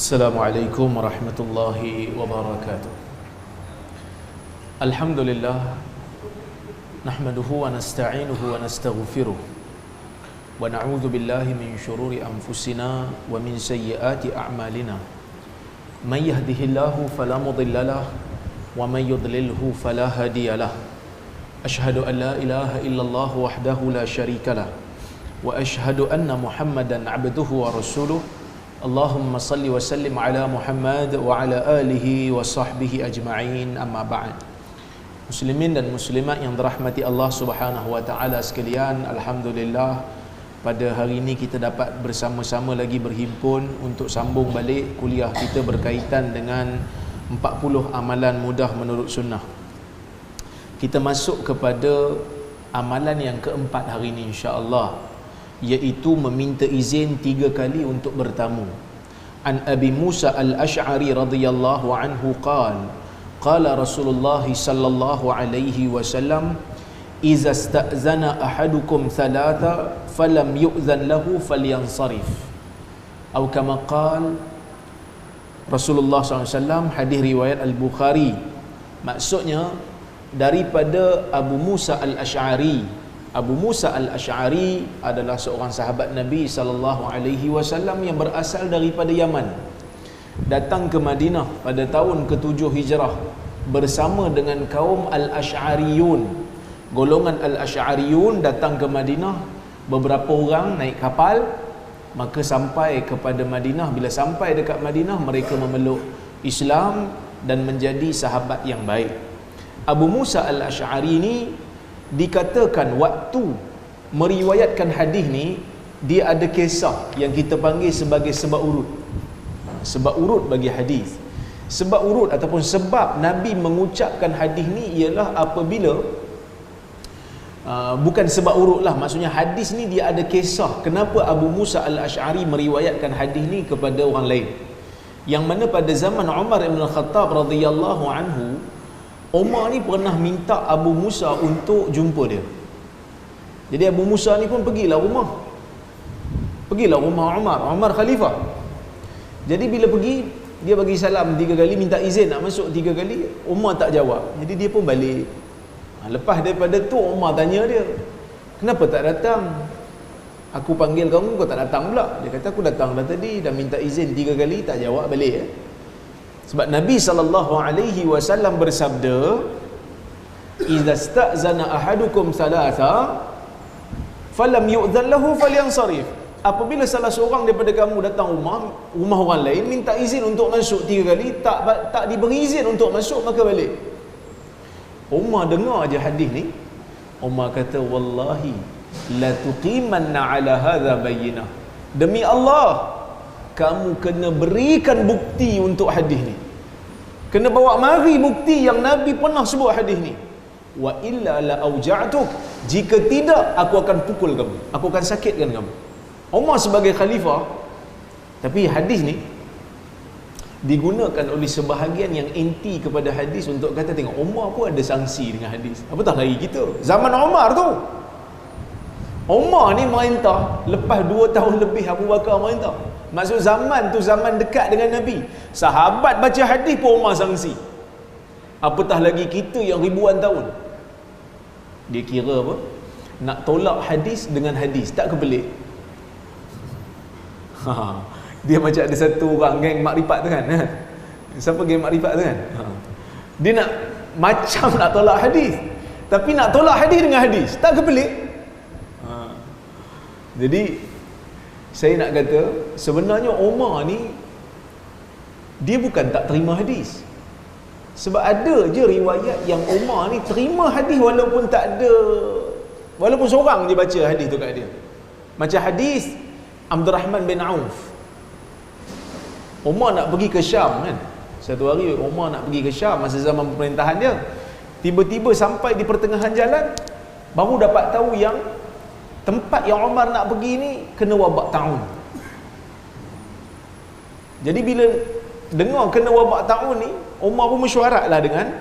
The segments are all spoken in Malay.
Assalamualaikum warahmatullahi wabarakatuh. Alhamdulillah, nahmaduhu wa nasta'inuhu wa nastaghfiruh wa na'udzu billahi min syururi anfusina wa min sayyiati a'malina. May yahdihillahu fala mudhillalah wa may yudlilhu fala hadiyalah. Ashhadu an la ilaha illallah wahdahu la syarikalah wa ashhadu anna Muhammadan 'abduhu wa rasuluh. Allahumma salli wa sallim ala Muhammad wa ala alihi wa sahbihi ajma'in, amma ba'd. Muslimin dan muslimat yang dirahmati Allah Subhanahu wa taala sekalian, alhamdulillah pada hari ini kita dapat bersama-sama lagi berhimpun untuk sambung balik kuliah kita berkaitan dengan 40 amalan mudah menurut sunnah. Kita masuk kepada amalan yang keempat hari ini insya-Allah, iaitu meminta izin 3 kali untuk bertamu. An Abi Musa al-Ash'ari radhiyallahu anhu qala Rasulullah sallallahu alaihi wasallam, "Iza sta'zana ahadukum thalatha falam yu'zan lahu falyansarif." Atau kama qala Rasulullah SAW, hadis riwayat Al-Bukhari. Maksudnya daripada Abu Musa al-Ash'ari. Abu Musa al-Ash'ari adalah seorang sahabat Nabi SAW yang berasal daripada Yaman. Datang ke Madinah pada tahun ke-7 Hijrah bersama dengan kaum al-Ash'ariyun. Golongan al-Ash'ariyun datang ke Madinah, beberapa orang naik kapal, maka sampai kepada Madinah. Bila sampai dekat Madinah, mereka memeluk Islam dan menjadi sahabat yang baik. Abu Musa al-Ash'ari ni dikatakan waktu meriwayatkan hadis ni, dia ada kisah yang kita panggil sebagai sebab urut. Sebab urut bagi hadis. Sebab urut ataupun sebab Nabi mengucapkan hadis ni ialah apabila bukan sebab urut lah, maksudnya hadis ni dia ada kisah kenapa Abu Musa al-Ash'ari meriwayatkan hadis ni kepada orang lain. Yang mana pada zaman Umar ibn al-Khattab radhiyallahu anhu, Umar ni pernah minta Abu Musa untuk jumpa dia. Jadi Abu Musa ni pun pergilah rumah Umar khalifah. Jadi bila pergi, dia bagi salam 3 kali, minta izin nak masuk 3 kali. Umar tak jawab. Jadi dia pun balik. Lepas daripada tu Umar tanya dia, "Kenapa tak datang? Aku panggil kamu, kau tak datang pula." Dia kata, "Aku datang dah tadi, dah minta izin 3 kali, tak jawab balik." Sebab Nabi SAW bersabda, "Idza sta'zana ahadukum thalatha falam yu'dhan lahu falyansarif." Apabila salah seorang daripada kamu datang rumah orang lain, minta izin untuk masuk 3 kali, tak diberi izin untuk masuk, maka balik. Umar dengar je hadis ni, Umar kata, "Wallahi la tuqimanna ala hadha bayyinah." Demi Allah, kamu kena berikan bukti untuk hadis ni. Kena bawa mari bukti yang Nabi pernah sebut hadis ni. Wa illa la auja'tuk. Jika tidak, aku akan pukul kamu. Aku akan sakitkan kamu. Umar sebagai khalifah, tapi hadis ni digunakan oleh sebahagian yang anti kepada hadis untuk kata, tengok Umar pun ada sanksi dengan hadis. Apatah lagi kita. Zaman Umar tu, Umar ni merintah, lepas 2 tahun lebih Abu Bakar merintah. Maksud zaman tu zaman dekat dengan Nabi. Sahabat baca hadis pun Umar sanksi. Apatah lagi kita yang ribuan tahun. Dia kira apa? Nak tolak hadis dengan hadis. Tak kebelik. Dia macam ada satu orang geng makrifat tu kan. Siapa geng makrifat tu kan? Dia nak macam nak tolak hadis, tapi nak tolak hadis dengan hadis. Tak kebelik. Jadi saya nak kata, sebenarnya Umar ni dia bukan tak terima hadis. Sebab ada je riwayat yang Umar ni terima hadis walaupun tak ada, walaupun seorang je baca hadis tu kat dia. Macam hadis Abdurrahman bin Auf. Umar nak pergi ke Syam kan. Satu hari Umar nak pergi ke Syam masa zaman pemerintahan dia. Tiba-tiba sampai di pertengahan jalan, baru dapat tahu yang tempat yang Umar nak pergi ni kena wabak ta'un. Jadi bila dengar kena wabak ta'un ni, Umar pun mesyuarat lah dengan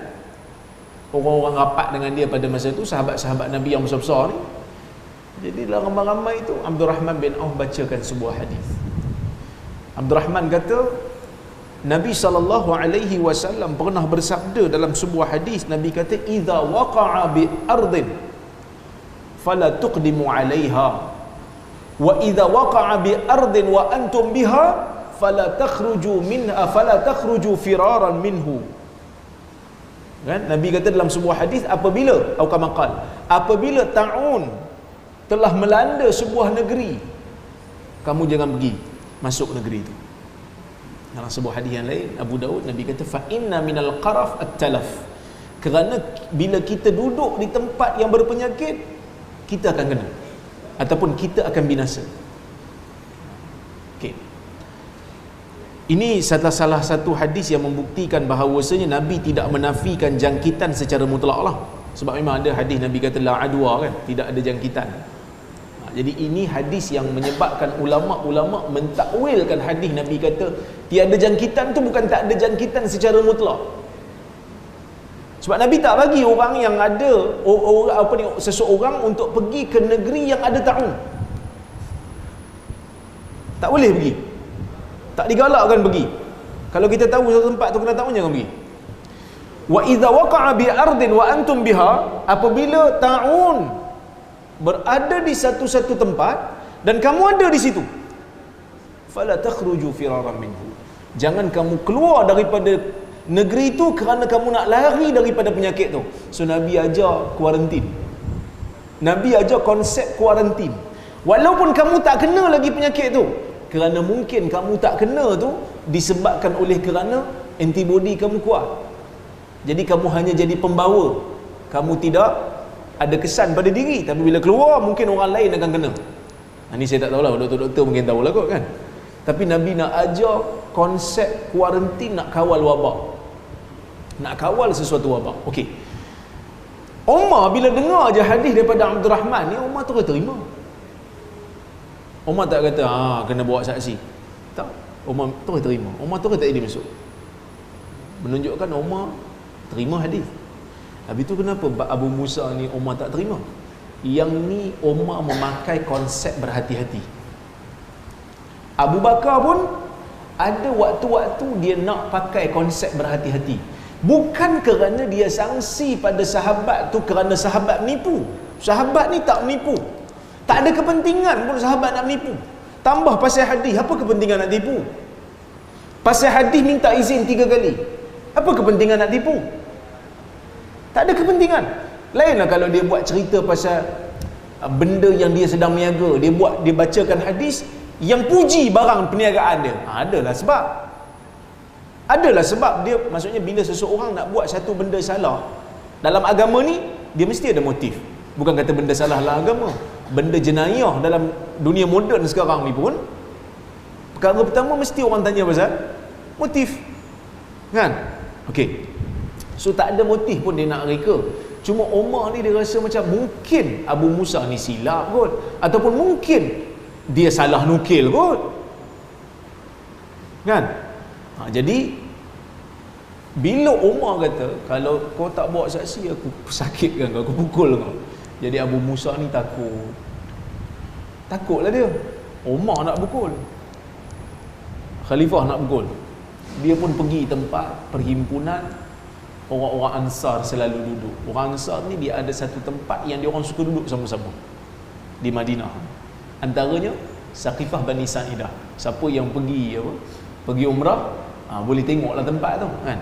orang-orang rapat dengan dia pada masa tu, sahabat-sahabat Nabi yang besar-besar ni. Jadi dalam ramai-ramai itu Abdurrahman bin Auf bacakan sebuah hadis. Abdurrahman kata, Nabi SAW pernah bersabda dalam sebuah hadis. Nabi kata, idza waqa'a bi ardin fala tuqdimu 'alaiha wa idza waqa'a bi ardin wa antum biha fala takhruju firaran minhu. Kan Nabi kata dalam sebuah hadis, apabila apabila ta'un telah melanda sebuah negeri, kamu jangan pergi masuk negeri itu. Dalam sebuah hadis yang lain Abu Daud, Nabi kata, fa inna minal qaraf at-talaf, kerana bila kita duduk di tempat yang berpenyakit, kita akan kena ataupun kita akan binasa. Okey, ini salah satu hadis yang membuktikan bahawasanya Nabi tidak menafikan jangkitan secara mutlak lah. Sebab memang ada hadis Nabi kata la adwa, kan, tidak ada jangkitan. Jadi ini hadis yang menyebabkan ulama-ulama mentakwilkan hadis Nabi kata tiada jangkitan tu bukan tak ada jangkitan secara mutlak. Sebab Nabi tak bagi orang yang ada seseorang untuk pergi ke negeri yang ada ta'un. Tak boleh pergi. Tak digalakkan pergi. Kalau kita tahu satu tempat tu kena ta'un, jangan pergi. Wa idza waqa'a bi ardin wa antum biha, apabila ta'un berada di satu-satu tempat dan kamu ada di situ, fala takhruju firaran minhu, jangan kamu keluar daripada negeri itu kerana kamu nak lari daripada penyakit tu. So Nabi ajar kuarantin. Nabi ajar konsep kuarantin. Walaupun kamu tak kena lagi penyakit tu, kerana mungkin kamu tak kena tu disebabkan oleh kerana antibody kamu kuat. Jadi kamu hanya jadi pembawa. Kamu tidak ada kesan pada diri, tapi bila keluar mungkin orang lain akan kena. Ini saya tak tahulah, doktor-doktor mungkin tahulah kot, kan. Tapi Nabi nak ajar konsep kuarantin, nak kawal wabak, nak kawal sesuatu wabak. Okey, Umar bila dengar je hadis daripada Abdul Rahman ni, Umar terus terima. Umar tak kata kena bawa saksi, tak. Umar terus terima. Umar terus tak jadi masuk, menunjukkan Umar terima hadis. Habis tu kenapa Abu Musa ni Umar tak terima? Yang ni Umar memakai konsep berhati-hati. Abu Bakar pun ada waktu-waktu dia nak pakai konsep berhati-hati. Bukan kerana dia sangsi pada sahabat tu kerana sahabat menipu. Sahabat ni tak menipu. Tak ada kepentingan pun sahabat nak menipu. Tambah pasal hadis, apa kepentingan nak tipu? Pasal hadis minta izin 3 kali, apa kepentingan nak tipu? Tak ada kepentingan. Lainlah kalau dia buat cerita pasal benda yang dia sedang meniaga, dia bacakan hadis yang puji barang perniagaan dia. Adalah sebab dia, maksudnya bila seseorang nak buat satu benda salah dalam agama ni, dia mesti ada motif. Bukan kata benda salah dalam agama, benda jenayah dalam dunia moden sekarang ni pun, perkara pertama mesti orang tanya pasal motif, kan? Okey, so tak ada motif pun dia nak reka. Cuma Umar ni dia rasa macam mungkin Abu Musa ni silap kot, ataupun mungkin dia salah nukil kot, kan? Jadi bila Umar kata, kalau kau tak bawa saksi, aku sakitkan kau, aku pukul kau. Jadi Abu Musa ni takutlah dia. Umar nak pukul, Khalifah nak pukul. Dia pun pergi tempat perhimpunan orang-orang Ansar selalu duduk. Orang Ansar ni dia ada satu tempat yang dia orang suka duduk sama-sama di Madinah. Antaranya Saqifah Bani Sa'idah. Siapa yang pergi umrah, boleh tengoklah tempat tu, kan.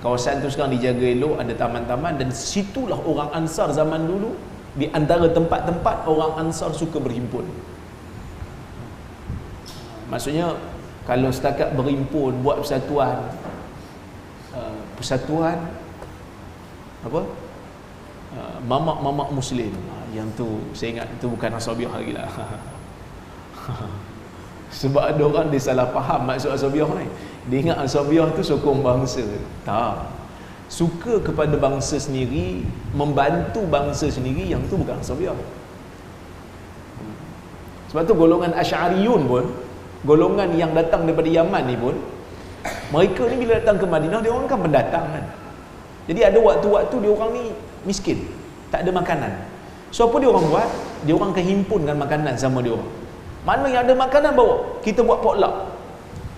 Kawasan tu sekarang dijaga elok, ada taman-taman, dan situlah orang Ansar zaman dulu, di antara tempat-tempat orang Ansar suka berhimpun. Maksudnya kalau setakat berhimpun buat persatuan apa, mamak-mamak Muslim, yang tu saya ingat itu bukan Asabiah lagi lah. Sebab ada orang dia salah faham maksud Asabiah ni. Dia ingat Asabiah tu sokong bangsa. Tak, suka kepada bangsa sendiri, membantu bangsa sendiri, yang tu bukan Asabiah. Sebab tu golongan Asy'ariyun pun, golongan yang datang daripada Yaman ni pun, mereka ni bila datang ke Madinah, dia orang kan pendatang, kan. Jadi ada waktu-waktu dia orang ni miskin, tak ada makanan. So apa dia orang buat? Dia orang akan himpunkan makanan sama dia orang. Mana yang ada makanan bawa, kita buat potluck.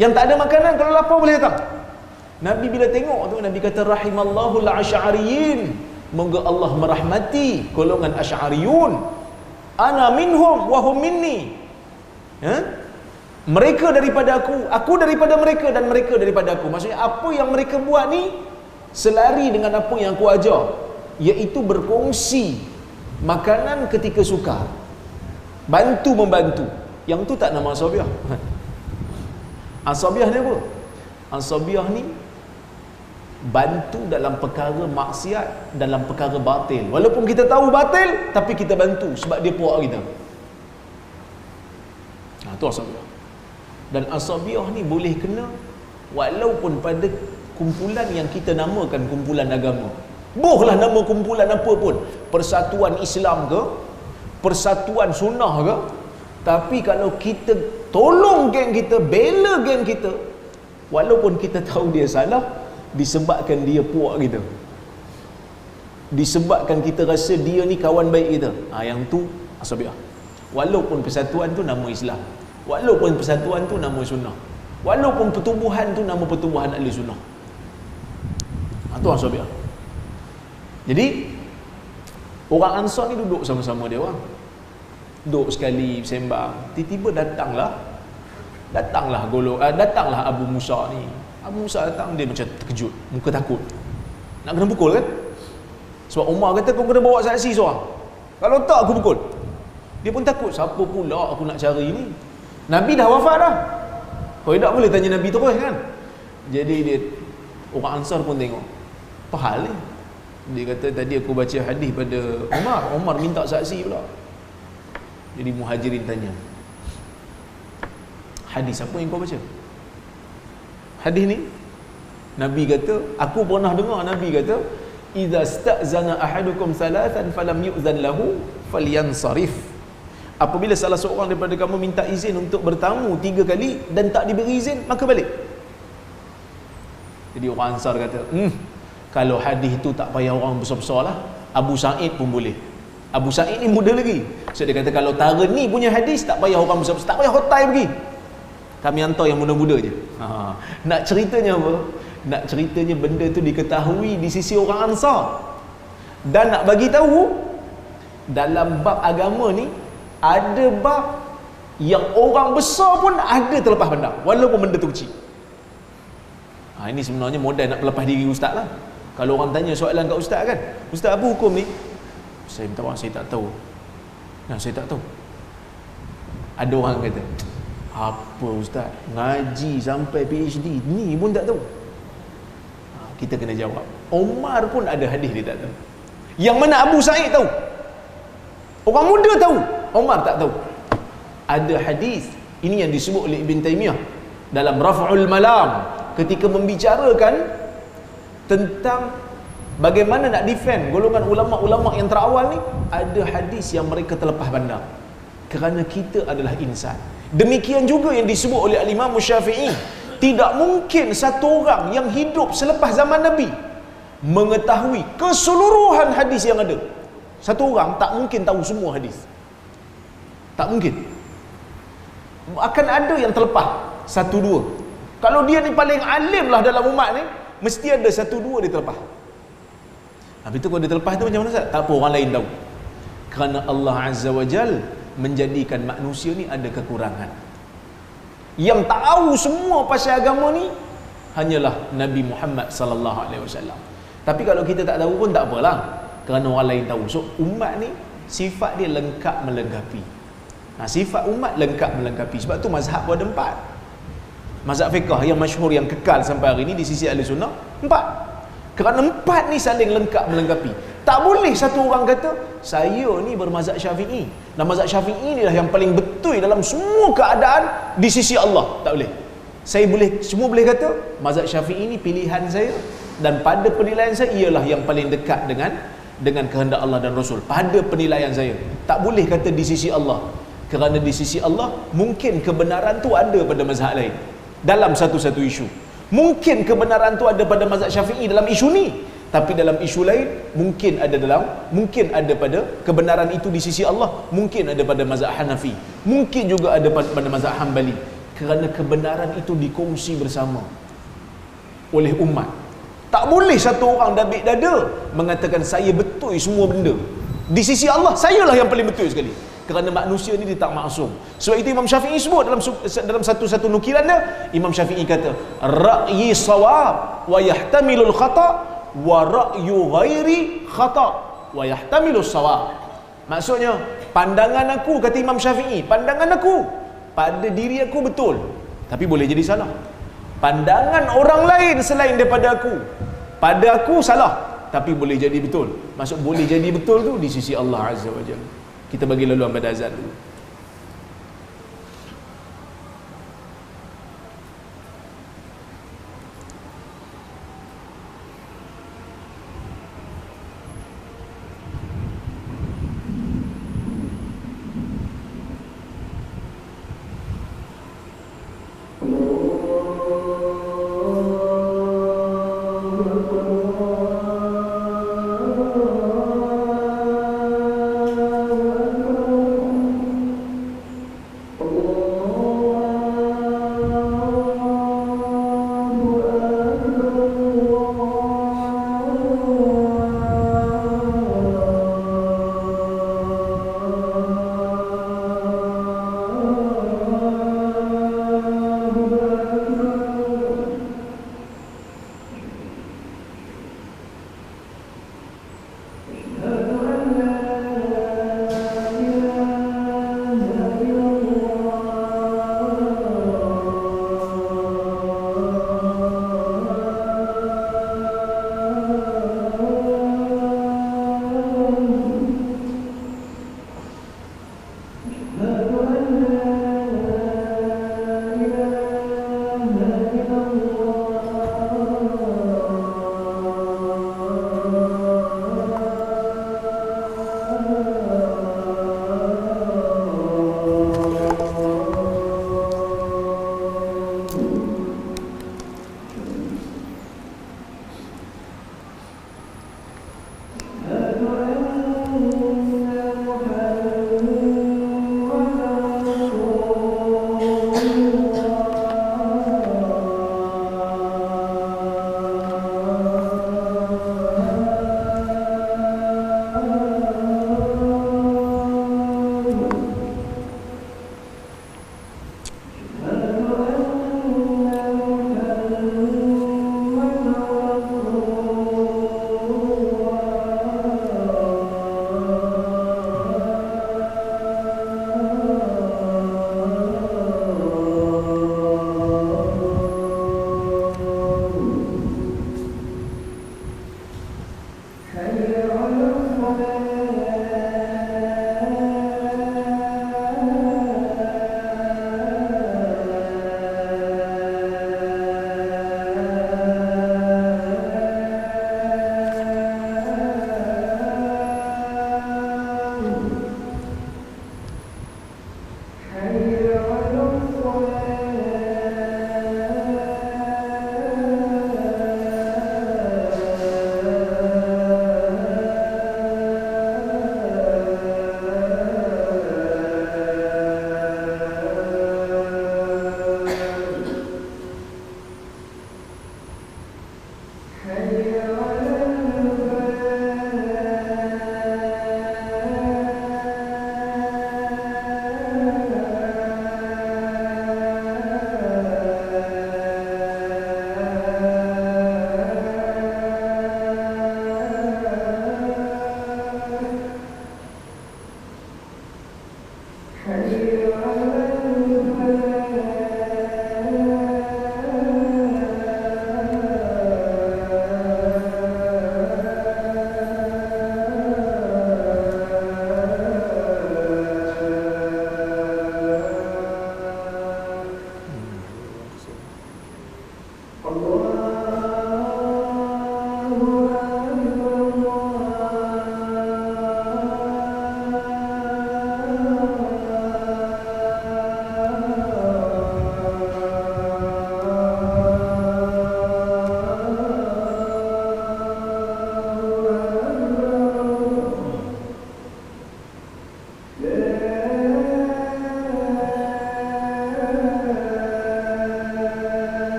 Yang tak ada makanan, kalau lapar boleh datang. Nabi bila tengok tu, Nabi kata rahimallahu al-asy'ariyin, moga Allah merahmati golongan asy'ariyun, ana minhum wa hum minni. Mereka daripada aku daripada mereka, dan mereka daripada aku. Maksudnya apa yang mereka buat ni selari dengan apa yang aku ajar, iaitu berkongsi makanan ketika sukar, bantu membantu. Yang tu tak nama asabiah. Asabiah ni apa? Asabiah ni bantu dalam perkara maksiat, dalam perkara batil. Walaupun kita tahu batil, tapi kita bantu sebab dia puak kita. Tu asabiah. Dan asabiah ni boleh kena walaupun pada kumpulan yang kita namakan kumpulan agama. Bohlah nama kumpulan apa pun, Persatuan Islam ke, Persatuan Sunnah ke, tapi kalau kita tolong geng kita, bela geng kita, walaupun kita tahu dia salah, disebabkan dia puak kita, disebabkan kita rasa dia ni kawan baik kita, yang tu asabiah. Walaupun persatuan tu nama Islam, walaupun persatuan tu nama sunnah, walaupun pertubuhan tu nama pertubuhan ahli sunnah, tu asabiah. Jadi orang Ansar ni duduk sama-sama dia orang, duduk sekali sembang, tiba-tiba datanglah Abu Musa ni. Abu Musa datang, dia macam terkejut, muka takut, nak kena pukul kan. Sebab Umar kata kau kena bawa saksi seorang, kalau tak aku pukul. Dia pun takut, siapa pula aku nak cari ni, Nabi dah wafat dah, kau tak boleh tanya Nabi terus kan. Jadi dia, orang Ansar pun tengok, apa hal ni? Dia kata tadi aku baca hadis pada Umar minta saksi pula. Jadi Muhajirin tanya, hadis apa yang kau baca? Hadis ni Nabi kata, aku pernah dengar Nabi kata, idza sta'zana ahadukum thalathan falam yu'zan lahu falyansarif. Apabila salah seorang daripada kamu minta izin untuk bertamu 3 kali dan tak diberi izin, maka balik. Jadi orang Ansar kata, kalau hadis tu tak payah orang besar-besar lah, Abu Sa'id pun boleh. Abu Sa'id ni muda lagi, so dia kata kalau tara ni punya hadis tak payah orang besar-besar, tak payah hotai pergi, kami hantar yang muda-muda je. Nak ceritanya apa? Nak ceritanya benda tu diketahui di sisi orang Ansar, dan nak bagi tahu dalam bab agama ni ada bab yang orang besar pun ada terlepas pandang walaupun benda tu kecil. Ini sebenarnya modal nak pelepah diri ustaz lah. Kalau orang tanya soalan kat ustaz kan, ustaz apa hukum ni? Saya minta maaf, saya tak tahu. Saya tak tahu. Ada orang kata, apa ustaz, ngaji sampai PhD ni pun tak tahu. Kita kena jawab, Umar pun ada hadis dia tak tahu. Yang mana Abu Sa'id tahu, orang muda tahu, Umar tak tahu. Ada hadis, ini yang disebut oleh Ibn Taymiyah dalam Raf'ul Malam, ketika membicarakan tentang bagaimana nak defend golongan ulama-ulama yang terawal ni. Ada hadis yang mereka terlepas pandang kerana kita adalah insan. Demikian juga yang disebut oleh Al-Imam Syafi'i, tidak mungkin satu orang yang hidup selepas zaman Nabi mengetahui keseluruhan hadis yang ada. Satu orang tak mungkin tahu semua hadis, tak mungkin. Akan ada yang terlepas satu dua. Kalau dia ni paling alim lah dalam umat ni, mesti ada satu dua dia terlepas. Habis tu kalau dia terlepas tu macam mana Ustaz? Tak apa, orang lain tahu. Kerana Allah Azza wa Jal menjadikan manusia ni ada kekurangan. Yang tahu semua pasal agama ni hanyalah Nabi Muhammad sallallahu alaihi wasallam. Tapi kalau kita tak tahu pun tak apalah, kerana orang lain tahu. So umat ni sifat dia lengkap melengkapi. Sifat umat lengkap melengkapi. Sebab tu mazhab pun ada 4. Mazhab fiqh yang masyhur yang kekal sampai hari ni di sisi ahli sunnah 4. Kerana 4 ni saling lengkap melengkapi. Tak boleh satu orang kata saya ni bermazhab Syafi'i, dan mazhab Syafi'i ni lah yang paling betul dalam semua keadaan di sisi Allah. Tak boleh. Semua boleh kata mazhab Syafi'i ni pilihan saya, dan pada penilaian saya ialah yang paling dekat dengan kehendak Allah dan Rasul. Pada penilaian saya tak boleh kata di sisi Allah, kerana di sisi Allah mungkin kebenaran tu ada pada mazhab lain dalam satu-satu isu. Mungkin kebenaran tu ada pada mazhab Syafi'i dalam isu ni, tapi dalam isu lain mungkin ada pada kebenaran itu di sisi Allah, mungkin ada pada mazhab Hanafi, mungkin juga ada pada mazhab Hanbali. Kerana kebenaran itu dikongsi bersama oleh umat. Tak boleh satu orang dabik dada mengatakan saya betul semua benda. Di sisi Allah, sayalah yang paling betul sekali. Kerana manusia ni dia tak maksum. Sebab itu Imam Syafi'i sebut dalam satu nukilan dia, Imam Syafi'i kata, ra'yi sawab wa yahtamilul khata wa ra'yu ghairi khata wa yahtamilus sawab. Maksudnya, pandangan aku, kata Imam Syafi'i, pandangan aku pada diri aku betul, tapi boleh jadi salah. Pandangan orang lain selain daripada aku, pada aku salah, tapi boleh jadi betul. Maksud boleh jadi betul tu di sisi Allah Azza wa Jalla. Kita bagi laluan pada azan dulu.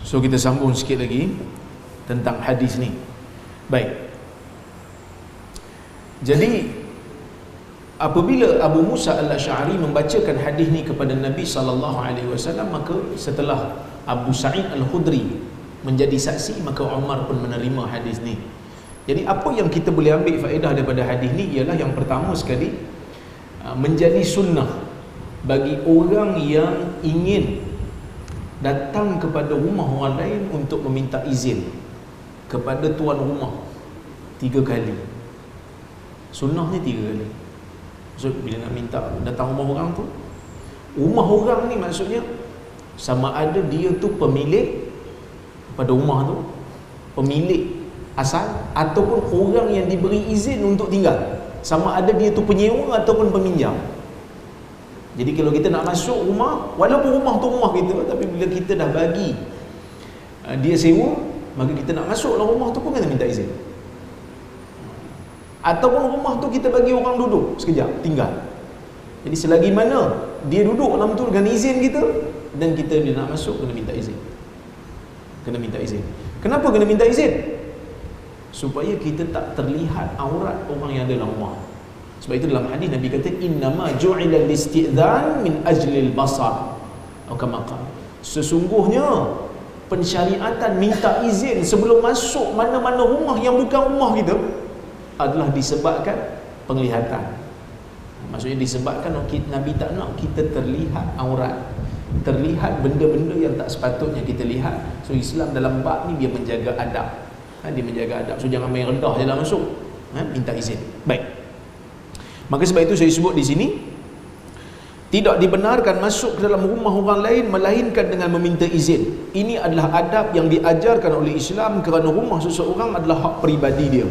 So kita sambung sikit lagi tentang hadis ni. Baik. Jadi apabila Abu Musa al-Asy'ari membacakan hadis ni kepada Nabi SAW, maka setelah Abu Sa'id al-Khudri menjadi saksi, maka Umar pun menerima hadis ni. Jadi apa yang kita boleh ambil faedah daripada hadis ni ialah yang pertama sekali, menjadi sunnah bagi orang yang ingin datang kepada rumah orang lain untuk meminta izin kepada tuan rumah 3 kali. Sunnahnya 3 kali. So bila nak minta datang rumah orang tu, rumah orang ni maksudnya sama ada dia tu pemilik pada rumah tu, pemilik asal, ataupun orang yang diberi izin untuk tinggal, sama ada dia tu penyewa ataupun peminjam. Jadi kalau kita nak masuk rumah, walaupun rumah tu rumah kita, tapi bila kita dah bagi dia sewa, maka kita nak masuk dalam rumah tu pun kena minta izin. Ataupun rumah tu kita bagi orang duduk sekejap, tinggal. Jadi selagi mana dia duduk dalam tu dengan izin kita, dan kita dia nak masuk, kena minta izin. Kena minta izin. Kenapa kena minta izin? Supaya kita tak terlihat aurat orang yang ada dalam rumah. Sebab itu dalam hadis Nabi kata, innama ju'ila al-istidhan min ajlil basar, atau kama qala, sesungguhnya pensyariatan minta izin sebelum masuk mana-mana rumah yang bukan rumah kita adalah disebabkan penglihatan. Maksudnya disebabkan Nabi tak nak kita terlihat aurat, terlihat benda-benda yang tak sepatutnya kita lihat. So Islam dalam bab ni dia menjaga adab. Dia menjaga adab. So jangan main rendah je dalam masuk. Minta izin. Baik. Maka sebab itu saya sebut di sini, tidak dibenarkan masuk ke dalam rumah orang lain melainkan dengan meminta izin. Ini adalah adab yang diajarkan oleh Islam, kerana rumah seseorang adalah hak peribadi dia.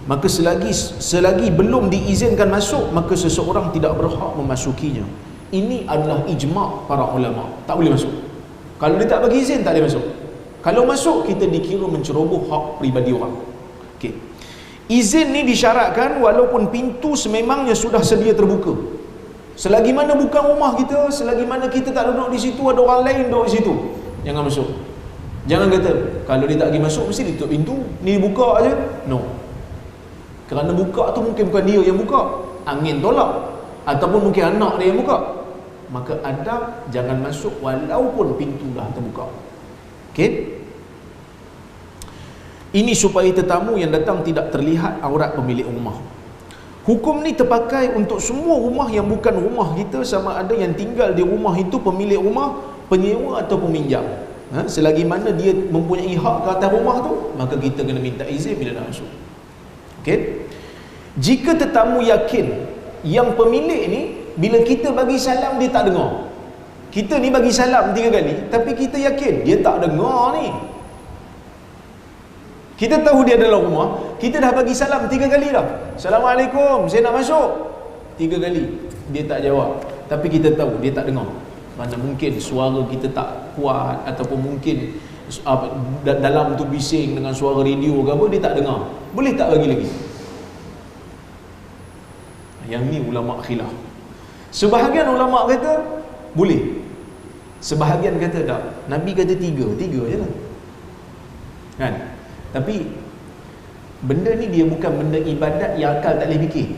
Maka selagi belum diizinkan masuk, maka seseorang tidak berhak memasukinya. Ini adalah ijma' para ulama. Tak boleh masuk. Kalau dia tak bagi izin, tak boleh masuk. Kalau masuk, kita dikira menceroboh hak peribadi orang. Okey. Izin ni disyaratkan walaupun pintu sememangnya sudah sedia terbuka. Selagi mana bukan rumah kita, selagi mana kita tak duduk di situ, ada orang lain duduk di situ, jangan masuk. Jangan kata kalau dia tak pergi masuk mesti ditutup pintu, ni buka aja. No. Kerana buka tu mungkin bukan dia yang buka, angin tolak, ataupun mungkin anak dia yang buka. Maka adab jangan masuk walaupun pintu dah terbuka. Okey? Ini supaya tetamu yang datang tidak terlihat aurat pemilik rumah. Hukum ni terpakai untuk semua rumah yang bukan rumah kita, sama ada yang tinggal di rumah itu pemilik rumah, penyewa atau peminjam. Selagi mana dia mempunyai hak ke atas rumah tu, maka kita kena minta izin bila nak masuk. Okey? Jika tetamu yakin yang pemilik ni bila kita bagi salam dia tak dengar. Kita ni bagi salam 3 kali, tapi kita yakin dia tak dengar ni. Kita tahu dia dalam rumah, kita dah bagi salam 3 kali dah. Assalamualaikum, saya nak masuk. 3 kali dia tak jawab, tapi kita tahu dia tak dengar. Mana mungkin suara kita tak kuat, ataupun mungkin dalam tu bising dengan suara radio ke apa, dia tak dengar. Boleh tak bagi lagi? Yang ni ulama khilaf. Sebahagian ulama kata boleh, sebahagian kata tak. Nabi kata 3 je lah, kan? Tapi benda ni dia bukan benda ibadat yang akal tak boleh fikir.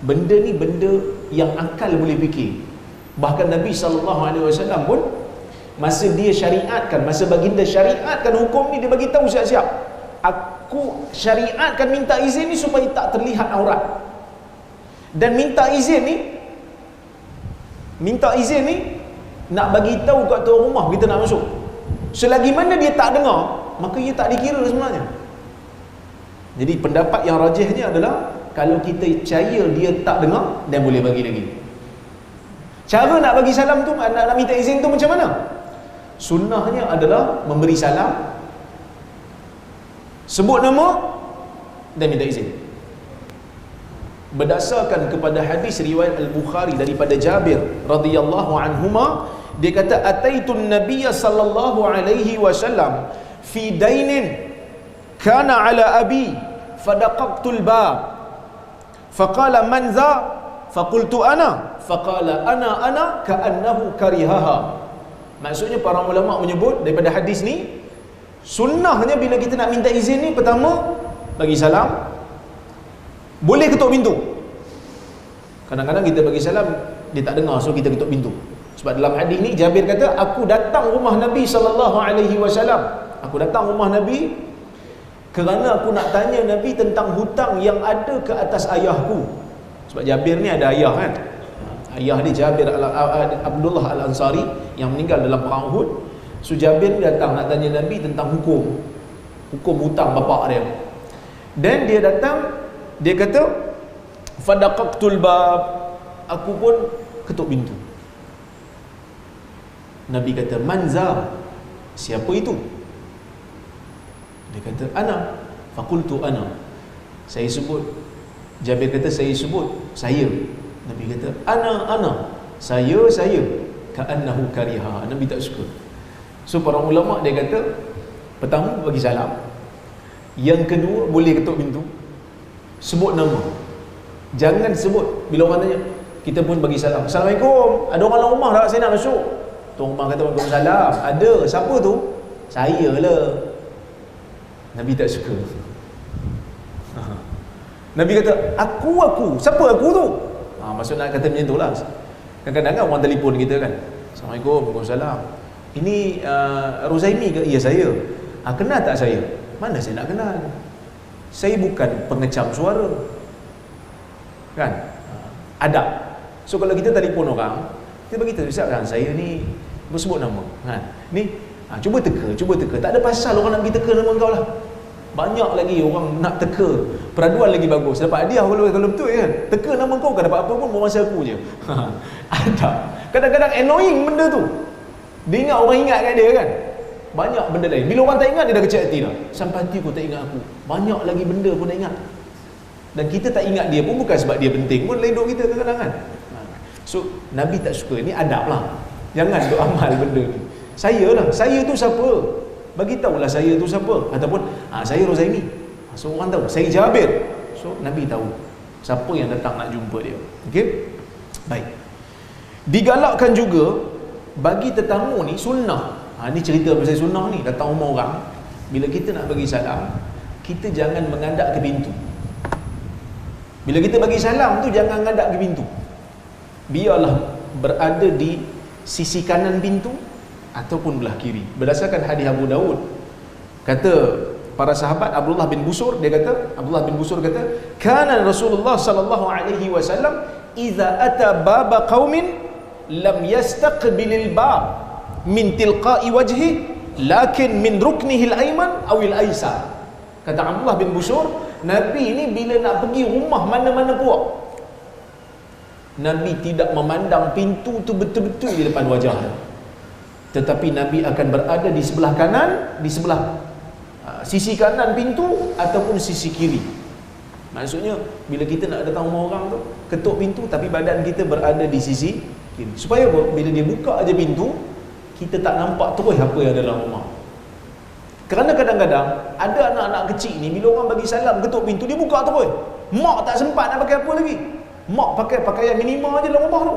Benda ni benda yang akal boleh fikir. Bahkan Nabi SAW pun masa dia syariatkan, masa baginda syariatkan hukum ni, dia bagi tahu siap-siap, aku syariatkan minta izin ni supaya tak terlihat aurat. Dan minta izin ni nak bagi tahu kat tuan rumah kita nak masuk. Selagi mana dia tak dengar, maka ia tak dikira sebenarnya. Jadi pendapat yang rajihnya adalah kalau kita percaya dia tak dengar, dan boleh bagi lagi. Cara nak bagi salam tu, nak minta izin tu macam mana? Sunnahnya adalah memberi salam, sebut nama dan minta izin. Berdasarkan kepada hadis riwayat Al-Bukhari daripada Jabir radhiyallahu anhuma, dia kata ataitun nabiyya sallallahu alaihi wasallam fi dainin kana ala abi fadaqaqtul bab faqala man dha faqultu ana faqala ana ka'annahu karihaha. Maksudnya para ulama menyebut daripada hadis ni, Sunnahnya bila kita nak minta izin ni, pertama bagi salam, boleh ketuk pintu. Kadang-kadang kita bagi salam, dia tak dengar, so kita ketuk pintu. Sebab dalam hadis ni Jabir kata, aku datang rumah Nabi SAW. Aku datang rumah Nabi kerana aku nak tanya Nabi tentang hutang yang ada ke atas ayahku. Sebab Jabir ni ada ayah kan. Ayah dia Jabir Abdullah Al-Ansari yang meninggal dalam perang Uhud. So Jabir ni datang nak tanya Nabi tentang hukum hutang bapak dia. Dan dia datang, dia kata, fadaqaqtul bab, aku pun ketuk pintu. Nabi kata, manza, siapa itu? Dia kata, ana. Faqultu ana. Saya sebut. Jabir kata, saya sebut, saya. Nabi kata, ana. Saya. Ka'annahu kariha. Nabi tak suka. So para ulama dia kata, pertama bagi salam, yang kedua boleh ketuk pintu, sebut nama. Jangan sebut bila orang tanya, kita pun bagi salam, Assalamualaikum, ada orang dalam rumah tak, saya nak masuk. Tuan rumah kata, Waalaikumsalam. Ada, siapa tu? Saya lah. Nabi tak suka. Nabi kata, aku. Siapa aku tu? Maksud nak kata macam tu lah. Kadang-kadang kan orang telefon kita kan, Assalamualaikum, Waalaikumsalam. Ini Rozaimi ke? Ya, saya. Kenal tak saya? Mana saya nak kenal? Saya bukan pengecam suara. Kan? Adab. So kalau kita telefon orang, kita bagi tahu, kan, saya ni bersebut nama. Kan? Ni cuba teka. Tak ada pasal orang nak pergi teka nama kau lah. Banyak lagi orang nak teka. Peraduan lagi bagus. Dapat hadiah kalau betul kan. Teka nama kau kan, dapat apa pun buat masa aku je. Adab. Kadang-kadang annoying benda tu. Dia ingat orang ingat kat dia kan. Banyak benda lain. Bila orang tak ingat, dia dah kecil hati dah. Sampai hati kau tak ingat aku. Banyak lagi benda pun tak ingat. Dan kita tak ingat dia pun bukan sebab dia penting pun lain duk kita kadang-kadang kan. So Nabi tak suka. Ni adab lah. Jangan duk amal benda ni. Saya lah. Saya tu siapa? Bagi tahulah saya tu siapa. Ataupun saya Rozaimi. So orang tahu. Saya Jabir. So Nabi tahu siapa yang datang nak jumpa dia. Okey? Baik. Digalakkan juga bagi tetamu ni sunnah. Ni cerita pasal sunnah ni. Datang rumah orang, bila kita nak bagi salam, kita jangan menghadap ke pintu. Bila kita bagi salam tu, jangan menghadap ke pintu. Biarlah berada di sisi kanan pintu ataupun belah kiri. Berdasarkan hadis Abu Daud, kata para sahabat, Abdullah bin Busur kata, kana Rasulullah sallallahu alaihi wasallam idza ata baba qaumin lam yastaqbilil bab min tilqa'i wajhi lakin min ruknihi al-ayman aw al-aysar. Kata Abdullah bin Busur, Nabi ni bila nak pergi rumah mana-mana puak, Nabi tidak memandang pintu tu betul-betul di depan wajah dia, tetapi Nabi akan berada di sebelah kanan, di sebelah sisi kanan pintu ataupun sisi kiri. Maksudnya bila kita nak datang rumah orang tu, ketuk pintu tapi badan kita berada di sisi kiri. Supaya apa? Bila dia buka aja pintu, kita tak nampak terus apa yang ada dalam rumah. Kerana kadang-kadang ada anak-anak kecil ni, bila orang bagi salam ketuk pintu, dia buka terus. Mak tak sempat nak pakai apa lagi. Mak pakai pakaian minima aja dalam rumah tu.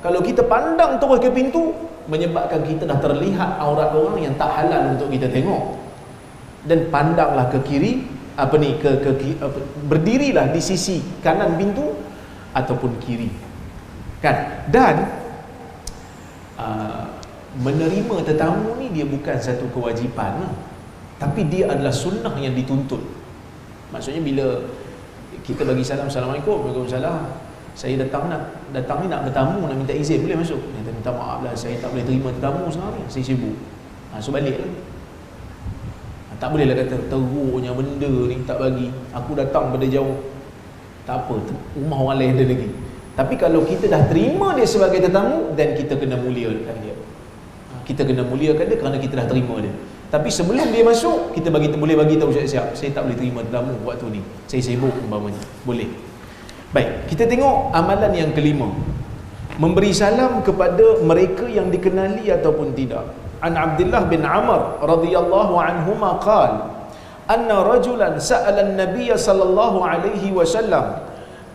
Kalau kita pandang terus ke pintu, menyebabkan kita dah terlihat aurat orang yang tak halal untuk kita tengok. Dan pandanglah ke kiri, berdirilah di sisi kanan pintu ataupun kiri. Kan? Dan menerima tetamu ni dia bukan satu kewajipan lah, tapi dia adalah sunnah yang dituntut. Maksudnya bila kita bagi salam, Assalamualaikum, Waalaikumsalam, saya datang ni nak bertamu, nak minta izin, boleh masuk? Dia minta maaf lah, saya tak boleh terima tetamu sekarang ni, saya sibuk. So balik lah. Tak boleh lah kata teruknya benda ni tak bagi, aku datang pada jauh. Tak apa, rumah orang lain ada lagi. Tapi kalau kita dah terima dia sebagai tetamu, dan kita kena muliakan dia. Kita kena muliakan dia kerana kita dah terima dia. Tapi sebelum dia masuk, kita boleh bagi tahu siap-siap, saya tak boleh terima tetamu waktu ni, saya sibuk umpamanya. Boleh. Baik, kita tengok amalan yang kelima. Memberi salam kepada mereka yang dikenali ataupun tidak. An Abdullah bin Amr radhiyallahu anhuma qala anna rajulan sa'ala an-nabiy sallallahu alaihi wasallam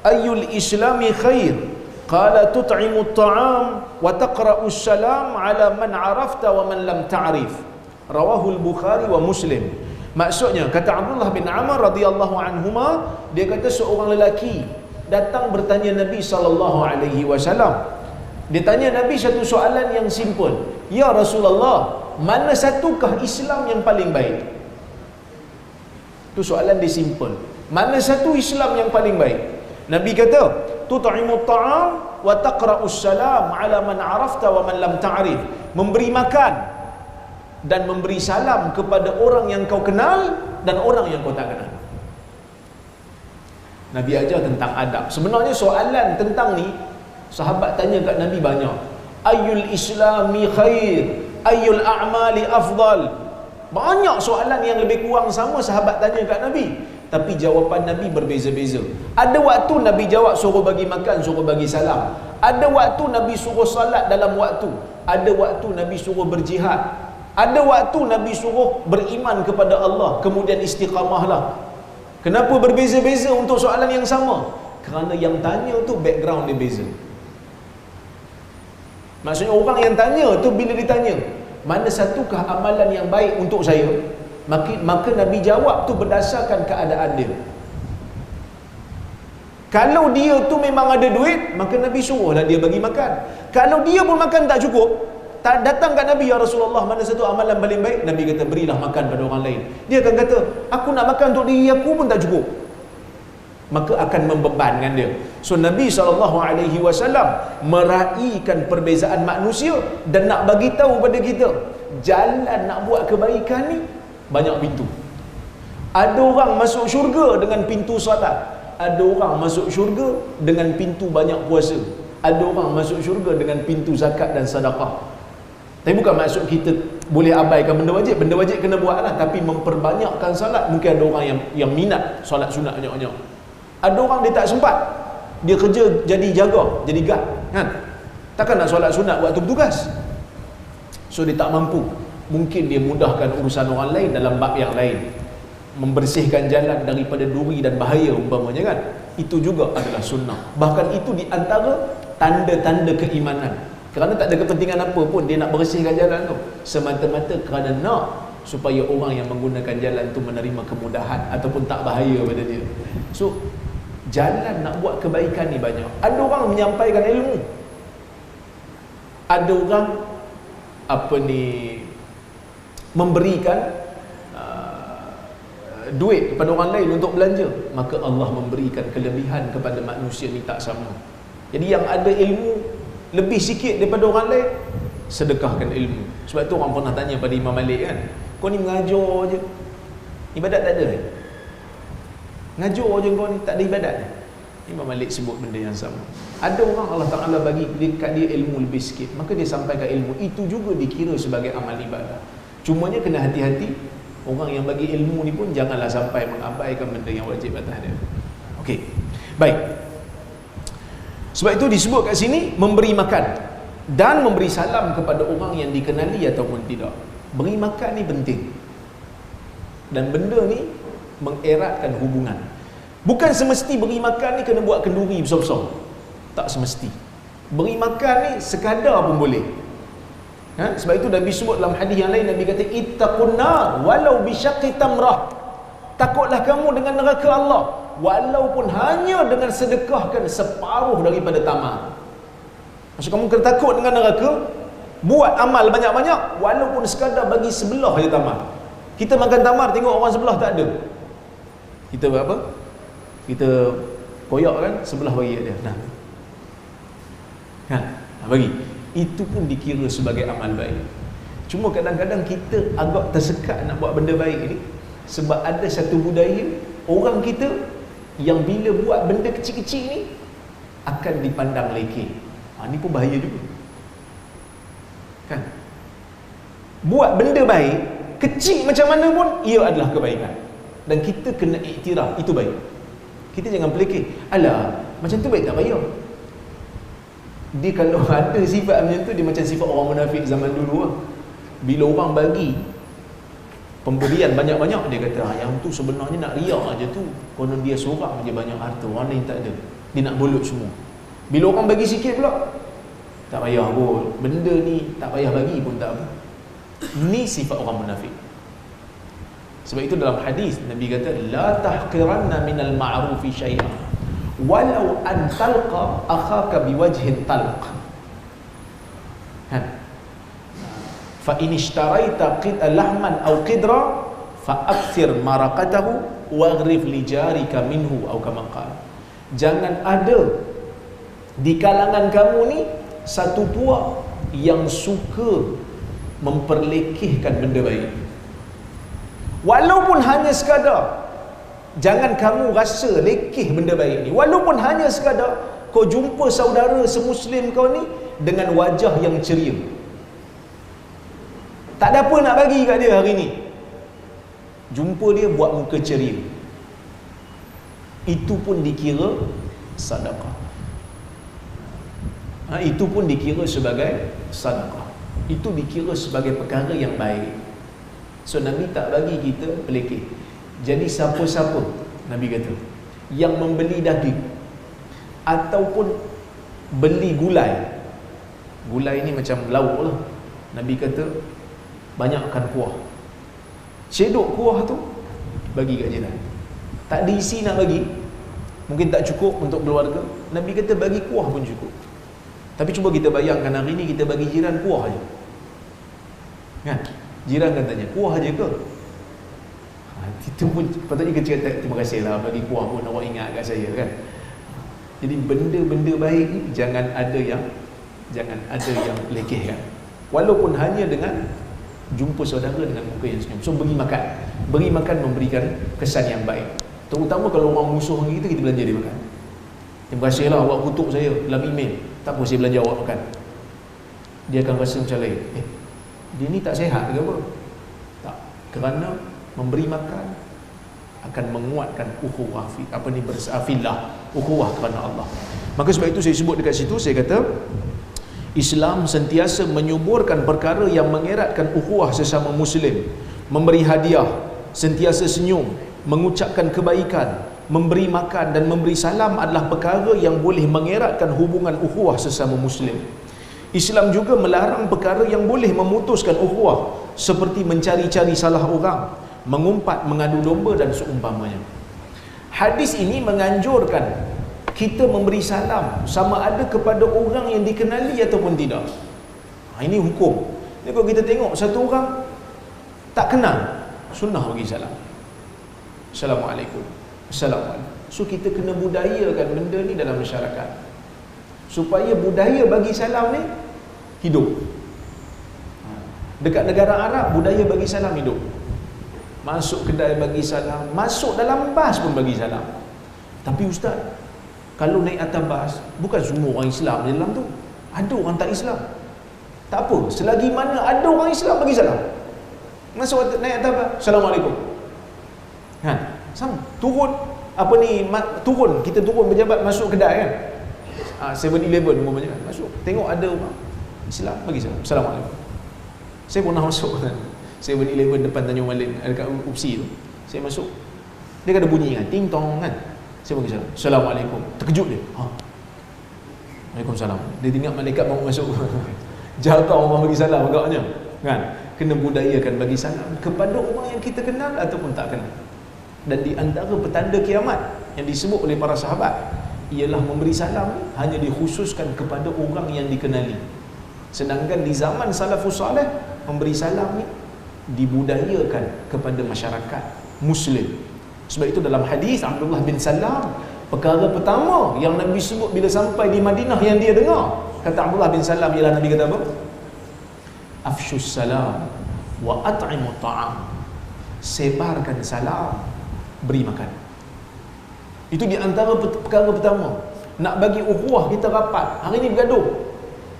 ayyul islami khair, qala tut'imu at-ta'am wa taqra'u as-salam ala man 'arafta wa man lam ta'rif, Rawahul Bukhari wa Muslim. Maksudnya, kata Abdullah bin Amr radhiyallahu anhuma, dia kata seorang lelaki datang bertanya Nabi SAW. Dia tanya Nabi satu soalan yang simple. Ya Rasulullah, mana satukah Islam yang paling baik? Itu soalan dia simple. Mana satu Islam yang paling baik? Nabi kata, tut'imut ta'am wa taqra'us salam ala man 'arafta wa man lam ta'rif. Memberi makan dan memberi salam kepada orang yang kau kenal dan orang yang kau tak kenal. Nabi ajar tentang adab. Sebenarnya soalan tentang ni sahabat tanya kat Nabi banyak. Ayyul islami khair, ayyul a'mali afdal. Banyak soalan yang lebih kurang sama sahabat tanya kat Nabi, tapi jawapan Nabi berbeza-beza. Ada waktu Nabi jawab suruh bagi makan, suruh bagi salam. Ada waktu Nabi suruh salat dalam waktu. Ada waktu Nabi suruh berjihad. Ada waktu Nabi suruh beriman kepada Allah, kemudian istiqamahlah. Kenapa berbeza-beza untuk soalan yang sama? Kerana yang tanya tu background dia beza. Maksudnya orang yang tanya tu bila ditanya, mana satukah amalan yang baik untuk saya? Maka Nabi jawab tu berdasarkan keadaan dia. Kalau dia tu memang ada duit, maka Nabi suruhlah dia bagi makan. Kalau dia pun makan tak cukup, tak datang kat Nabi, ya Rasulullah, mana satu amalan paling baik? Nabi kata, berilah makan pada orang lain. Dia akan kata, aku nak makan untuk diri aku pun tak cukup, maka akan membebankan dia. So Nabi SAW meraihkan perbezaan manusia dan nak bagi tahu pada kita, jalan nak buat kebaikan ni banyak pintu. Ada orang masuk syurga dengan pintu salat, ada orang masuk syurga dengan pintu banyak puasa, ada orang masuk syurga dengan pintu zakat dan sedekah. Tapi bukan maksud kita boleh abaikan benda wajib kena buat lah, tapi memperbanyakkan salat. Mungkin ada orang yang minat salat sunat banyak-banyak. Ada orang dia tak sempat, dia kerja jadi jaga, jadi guard, kan? Takkan nak solat sunat waktu bertugas. So dia tak mampu. Mungkin dia mudahkan urusan orang lain dalam bab yang lain, membersihkan jalan daripada duri dan bahaya umpamanya, kan? Itu juga adalah sunnah. Bahkan itu di antara tanda-tanda keimanan. Kerana tak ada kepentingan apa pun dia nak bersihkan jalan tu, semata-mata kerana nak supaya orang yang menggunakan jalan tu menerima kemudahan ataupun tak bahaya pada dia. So jalan nak buat kebaikan ni banyak. Ada orang menyampaikan ilmu, ada orang memberikan duit kepada orang lain untuk belanja, maka Allah memberikan kelebihan kepada manusia ni tak sama. Jadi yang ada ilmu lebih sikit daripada orang lain, sedekahkan ilmu. Sebab tu orang pernah tanya pada Imam Malik, kan, kau ni mengajar je, ibadat tak ada, kan? Ngajar je kau ni, tak ada ibadat. Imam Malik sebut benda yang sama. Ada orang Allah Ta'ala bagi dekat dia ilmu lebih sikit, maka dia sampaikan ilmu itu juga dikira sebagai amal ibadah. Cumanya kena hati-hati, orang yang bagi ilmu ni pun janganlah sampai mengabaikan benda yang wajib atas dia. Okey, baik. Sebab itu disebut kat sini memberi makan dan memberi salam kepada orang yang dikenali ataupun tidak. Beri makan ni penting, dan benda ni mengeratkan hubungan. Bukan semesti beri makan ni kena buat kenduri besar-besar, tak semesti. Beri makan ni sekadar pun boleh, ha? Sebab itu Nabi sebut dalam hadis yang lain, Nabi kata, ittaqun nar walau bisyaqqi tamrah. Takutlah kamu dengan neraka Allah walaupun hanya dengan sedekahkan separuh daripada tamar. Maksud kamu kena takut dengan neraka, buat amal banyak-banyak walaupun sekadar bagi sebelah je tamar. Kita makan tamar, tengok orang sebelah tak ada, kita buat apa? Kita koyak, kan, sebelah bagi dia, nah, kan, bagi. Itu pun dikira sebagai amal baik. Cuma kadang-kadang kita agak tersekat nak buat benda baik ni, sebab ada satu budaya orang kita yang bila buat benda kecil-kecil ni akan dipandang lekeh. Ni pun bahaya juga, kan? Buat benda baik kecil macam mana pun ia adalah kebaikan, dan kita kena iktiraf itu baik. Kita jangan pelekeh, alah macam tu baik tak payah. Dia kalau ada sifat macam tu, dia macam sifat orang munafik zaman dulu lah. Bila orang bagi pemberian banyak-banyak, dia kata, yang tu sebenarnya nak riak aja tu, konon dia seorang je banyak harta, orang lain tak ada, dia nak bolut semua. Bila orang bagi sikit pula, tak payah pun, benda ni tak payah bagi pun tak apa. Ni sifat orang munafik. Sebab itu dalam hadis Nabi kata, la tahqiranna minal ma'rufi syai'an walau an talqa akhaka biwajhin talq. Kan? Fa in ishtaraita lahman aw qidra fa akthir maraqatahu waghrif li jarika minhu atau kama qala. Jangan ada di kalangan kamu ni satu puak yang suka memperlekehkan benda baik, walaupun hanya sekadar. Jangan kamu rasa lekeh benda baik ni, walaupun hanya sekadar kau jumpa saudara semuslim kau ni dengan wajah yang ceria, tak ada apa nak bagi kat dia hari ni, jumpa dia buat muka ceria, itu pun dikira sedekah. Itu pun dikira sebagai sedekah. Itu dikira sebagai perkara yang baik. So Nabi tak bagi kita pelekeh. Jadi siapa-siapa, Nabi kata, yang membeli daging ataupun beli gulai, gulai ni macam lauk lah, Nabi kata banyakkan kuah, cedok kuah tu bagi kat jiran. Tak diisi nak bagi, mungkin tak cukup untuk keluarga, Nabi kata bagi kuah pun cukup. Tapi cuba kita bayangkan hari ni kita bagi jiran kuah aja, kan? Jiran kan tanya, kuah aja ke? Itu pun patutnya kita cakap terima kasih lah, bagi kuah pun awak ingat kat saya, kan? Jadi benda-benda baik ni jangan ada yang lekehkan, walaupun hanya dengan jumpa saudara dengan muka yang senyum. So beri makan memberikan kesan yang baik. Terutama kalau orang musuh dengan kita belanja dia makan. Terima kasih lah awak kutuk saya dalam email, tak apa saya belanja awak makan. Dia akan rasa macam lain, dia ni tak sihat ke apa? Tak, kerana memberi makan akan menguatkan ukhuwah ukhuwah kerana Allah. Maka sebab itu saya sebut dekat situ, saya kata Islam sentiasa menyuburkan perkara yang mengeratkan ukhuwah sesama muslim. Memberi hadiah, sentiasa senyum, mengucapkan kebaikan, memberi makan dan memberi salam adalah perkara yang boleh mengeratkan hubungan ukhuwah sesama muslim. Islam juga melarang perkara yang boleh memutuskan ukhuwah, seperti mencari-cari salah orang, mengumpat, mengadu domba dan seumpamanya. Hadis ini menganjurkan kita memberi salam sama ada kepada orang yang dikenali ataupun tidak. Ini hukum. Jadi kalau kita tengok satu orang tak kenal, sunnah bagi salam. Assalamualaikum, Assalamualaikum. So kita kena budayakan benda ni dalam masyarakat, supaya budaya bagi salam ni hidup. Dekat negara Arab, budaya bagi salam hidup. Masuk kedai bagi salam, masuk dalam bas pun bagi salam. Tapi ustaz, kalau naik atas bas, bukan semua orang Islam di dalam tu, ada orang tak Islam. Tak apa, selagi mana ada orang Islam bagi salam. Masuk naik atas bas, Assalamualaikum. Kan? Sama. Turun turun, kita turun pejabat masuk kedai kan. 7-Eleven umpamanya kan. Masuk, tengok ada orang Islam bagi salam, Assalamualaikum. Saya pernah masuk 7-Eleven depan Tanjung Malin, dekat UPSI tu. Saya masuk, dia ada bunyi kan, ting tong kan. Saya bagi salam, Assalamualaikum. Terkejut dia. Waalaikumsalam. Dia ingat malaikat mau masuk. Jatuh orang bagi salam agaknya, kan? Kena budayakan bagi salam kepada orang yang kita kenal ataupun tak kenal. Dan di antara petanda kiamat yang disebut oleh para sahabat ialah memberi salam hanya dikhususkan kepada orang yang dikenali. Sedangkan di zaman salafus salih, memberi salam ni dibudayakan kepada masyarakat muslim. Sebab itu dalam hadis Abdullah bin Salam, perkara pertama yang Nabi sebut bila sampai di Madinah yang dia dengar, kata Abdullah bin Salam, ialah Nabi kata apa? Afshus salam wa at'imu ta'am. Sebarkan salam, beri makan. Itu di antara perkara pertama. Nak bagi ukhuwah kita rapat. Hari ni bergaduh,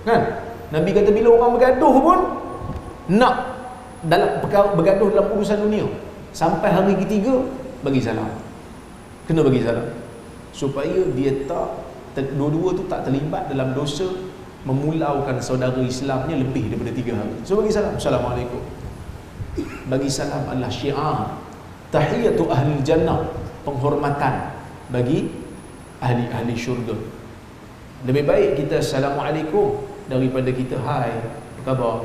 kan? Nabi kata bila orang bergaduh pun nak dalam perkara bergaduh dalam urusan dunia, sampai hari ketiga bagi salam. Kena bagi salam supaya dia dua-dua tu tak terlibat dalam dosa memulaukan saudara Islamnya lebih daripada 3 hari. So bagi salam, Assalamualaikum. Bagi salam adalah syiar tahiyatu ahli jannah, penghormatan bagi ahli syurga. Lebih baik kita Assalamualaikum daripada kita hai, apa khabar.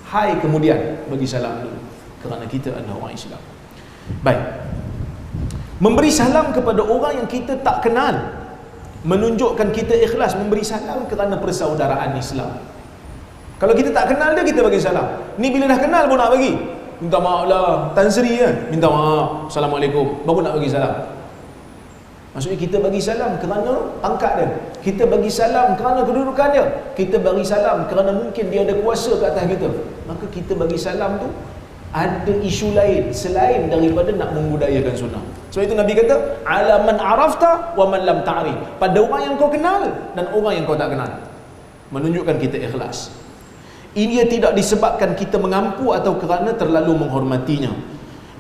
Hai kemudian bagi salam dulu, kerana kita adalah orang Islam. Baik. Memberi salam kepada orang yang kita tak kenal menunjukkan kita ikhlas memberi salam kerana persaudaraan Islam. Kalau kita tak kenal dia, kita bagi salam. Ni bila dah kenal pun nak bagi. Minta maaf lah, Tan Sri kan, minta maaf, Assalamualaikum, baru nak bagi salam. Maksudnya kita bagi salam kerana pangkat dia, kita bagi salam kerana kedudukan dia, kita bagi salam kerana mungkin dia ada kuasa ke atas kita. Maka kita bagi salam tu ada isu lain selain daripada nak membudayakan sunnah. Sebab itu Nabi kata, ala man arafta wa man lam ta'rif, pada orang yang kau kenal dan orang yang kau tak kenal. Menunjukkan kita ikhlas. Ia tidak disebabkan kita mengampu atau kerana terlalu menghormatinya.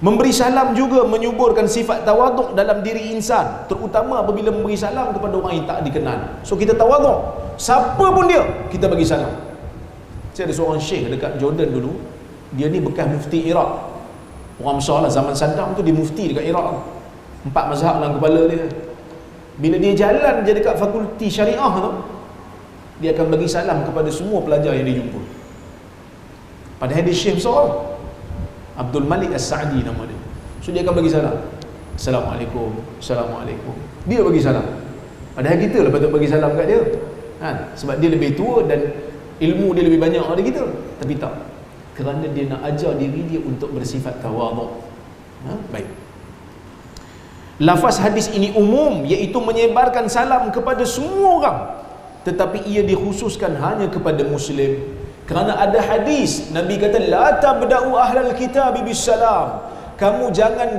Memberi salam juga menyuburkan sifat tawaduk dalam diri insan, terutama apabila memberi salam kepada orang yang tak dikenal. So kita tawaduk, siapa pun dia, kita bagi salam. Saya ada seorang syekh dekat Jordan dulu, dia ni bekas mufti Iraq. Orang besar lah, zaman Saddam tu dia mufti dekat Iraq. 4 mazhab dalam kepala dia. Bila dia jalan je dekat fakulti syariah tu, dia akan bagi salam kepada semua pelajar yang dia jumpa. Padahal dia syekh besar, Abdul Malik As-Sa'di nama dia. So dia akan bagi salam, Assalamualaikum, Assalamualaikum. Dia bagi salam. Padahal kita lah patut bagi salam kat dia kan? Sebab dia lebih tua dan ilmu dia lebih banyak daripada kita. Tapi tak, kerana dia nak ajar diri dia untuk bersifat tawaduk. Baik. Lafaz hadis ini umum, iaitu menyebarkan salam kepada semua orang, tetapi ia dikhususkan hanya kepada Muslim. Kerana ada hadis Nabi kata, la tabda'u ahlal kitab bisalam, kamu jangan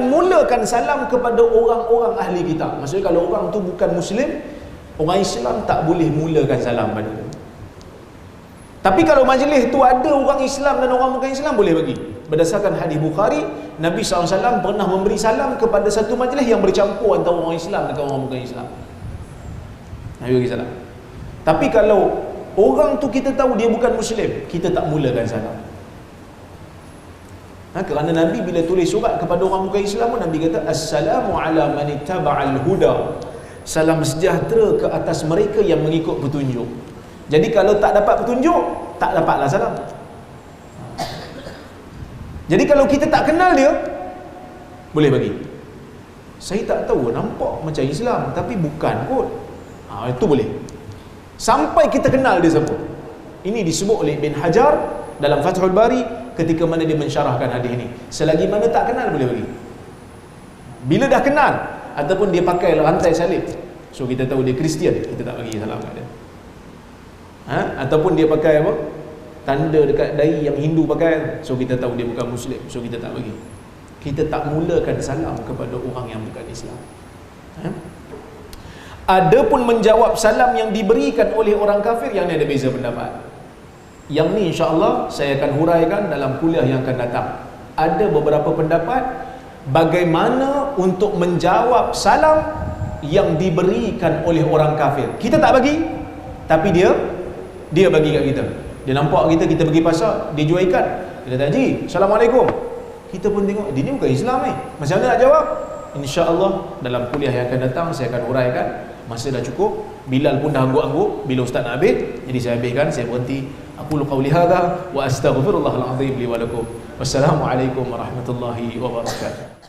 mulakan salam kepada orang-orang ahli kitab. Maksudnya kalau orang tu bukan Muslim, orang Islam tak boleh mulakan salam pada dia. Tapi kalau majlis tu ada orang Islam dan orang bukan Islam, boleh bagi. Berdasarkan hadis Bukhari, Nabi SAW pernah memberi salam kepada satu majlis yang bercampur antara orang Islam dan orang bukan Islam. Nabi bagi salam. Tapi kalau orang tu kita tahu dia bukan Muslim, kita tak mulakan salam. Kerana Nabi bila tulis surat kepada orang bukan Islam, Nabi kata, Assalamu ala man ittaba'al huda, salam sejahtera ke atas mereka yang mengikut petunjuk. Jadi kalau tak dapat petunjuk, tak dapatlah salam. Jadi kalau kita tak kenal dia, boleh bagi. Saya tak tahu, nampak macam Islam tapi bukan kot. Itu boleh. Sampai kita kenal dia siapa. Ini disebut oleh Ibn Hajar dalam Fathul Bari ketika mana dia mensyarahkan hadis ini. Selagi mana tak kenal, boleh bagi. Bila dah kenal ataupun dia pakai rantai salib, so kita tahu dia Kristian, kita tak bagi salam kat dia. Ataupun dia pakai apa, tanda dekat dahi yang Hindu pakai, so kita tahu dia bukan Muslim, so kita tak bagi. Kita tak mulakan salam kepada orang yang bukan Islam. Adapun menjawab salam yang diberikan oleh orang kafir, yang ni ada beza pendapat. Yang ni insya-Allah saya akan huraikan dalam kuliah yang akan datang. Ada beberapa pendapat bagaimana untuk menjawab salam yang diberikan oleh orang kafir. Kita tak bagi, tapi dia bagi kat kita. Dia nampak kita pergi pasar, dia jual ikan. Dia kata, Haji, Assalamualaikum. Kita pun tengok, dia ni bukan Islam ni. Macam mana nak jawab? InsyaAllah dalam kuliah yang akan datang saya akan huraikan. Masa dah cukup, Bilal pun dah angguk-angguk bila ustaz nak habis, jadi saya habiskan, saya berhenti. Aqulu qawli hadha wa astaghfirullahal azim li wa lakum. Wassalamualaikum warahmatullahi wabarakatuh.